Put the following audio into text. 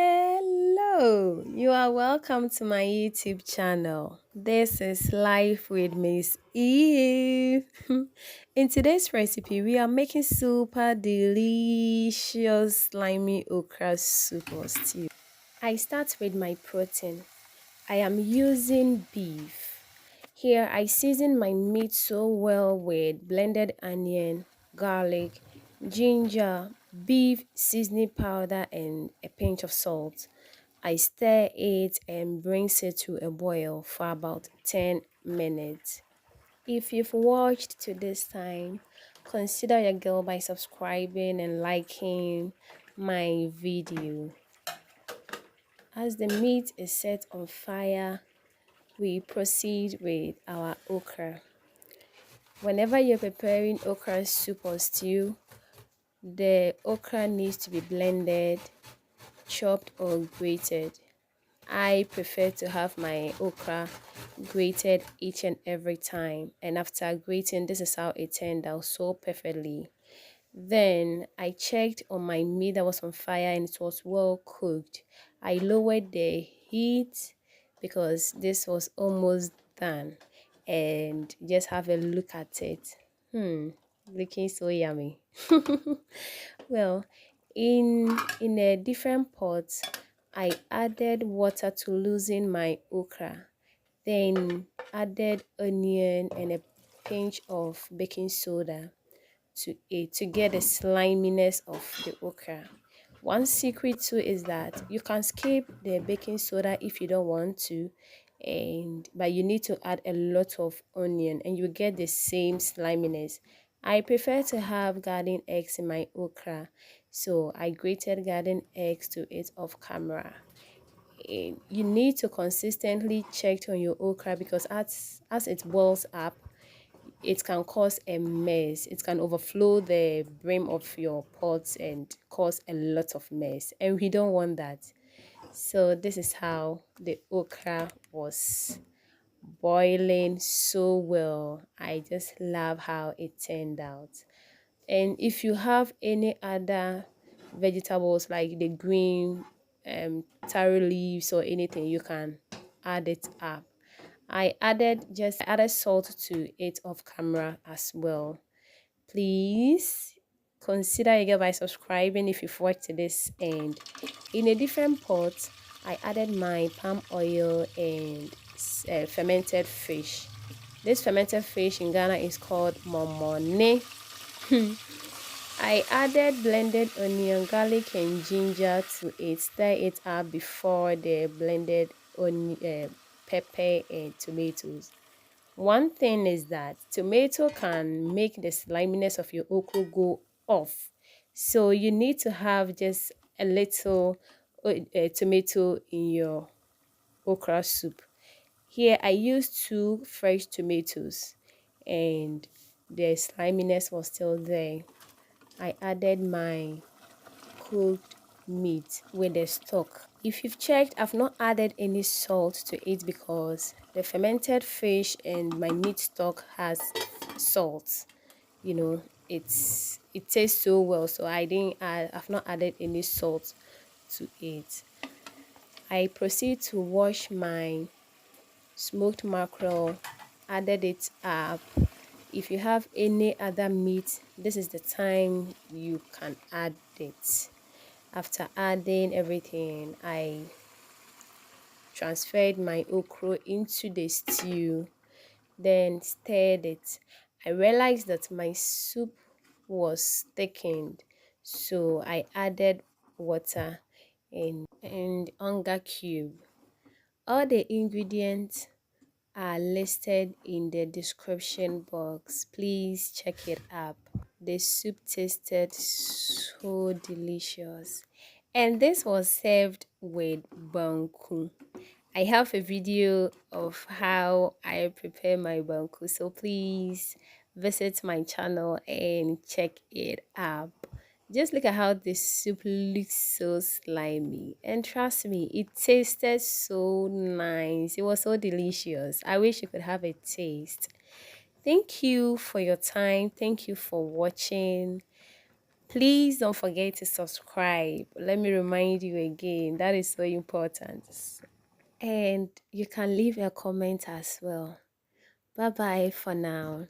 Hello, you are welcome to my YouTube channel. This is Life with Miss Eve. In today's recipe, we are making super delicious slimy okra soup or stew. I start with my protein. I am using beef. Here, I season my meat so well with blended onion, garlic, ginger, beef seasoning powder, and a pinch of salt. I stir it and brings it to a boil for about 10 minutes. If you've watched to this time, consider your girl by subscribing and liking my video. As the meat is set on fire, we proceed with our okra. Whenever you're preparing okra soup or stew, the okra needs to be blended, chopped or grated. I prefer to have my okra grated each and every time, and after grating, this is how it turned out so perfectly. Then I checked on my meat that was on fire and it was well cooked. I lowered the heat because this was almost done, and just have a look at it. Looking so yummy. Well, in a different pot, I added water to loosen my okra, then added onion and a pinch of baking soda to it to get the sliminess of the okra. One secret too is that you can skip the baking soda if you don't want to, but you need to add a lot of onion and you get the same sliminess. I prefer to have garden eggs in my okra, so I grated garden eggs to it off camera. You need to consistently check on your okra because as it boils up, it can cause a mess. It can overflow the brim of your pots and cause a lot of mess, and we don't want that. So this is how the okra was boiling so well. I just love how it turned out. And if you have any other vegetables like the green taro leaves or anything, you can add it up. I added salt to it off camera as well. Please consider again by subscribing if you've watched to this end. In a different pot, I added my palm oil and fermented fish. This fermented fish in Ghana is called momone. I added blended onion, garlic, and ginger to it. Stir it up before the blended onion, pepper, and tomatoes. One thing is that tomato can make the sliminess of your okra go off. So you need to have just a little tomato in your okra soup. Here I used 2 fresh tomatoes and the sliminess was still there. I added my cooked meat with the stock. If you've checked, I've not added any salt to it because the fermented fish and my meat stock has salt. You know, it tastes so well, so I've not added any salt to it. I proceed to wash my smoked mackerel, added it up. If you have any other meat, this is the time you can add it. After adding everything, I transferred my okra into the stew, then stirred it. I realized that my soup was thickened, so I added water and Onga cube. All the ingredients are listed in the description box. Please check it up. The soup tasted so delicious, and this was served with banku. I have a video of how I prepare my banku, so please visit my channel and check it up. Just look at how this soup looks so slimy, and trust me, it tasted so nice. It was so delicious. I wish you could have a taste. Thank you for your time. Thank you for watching. Please don't forget to subscribe. Let me remind you again, that is so important. And you can leave a comment as well. Bye bye for now.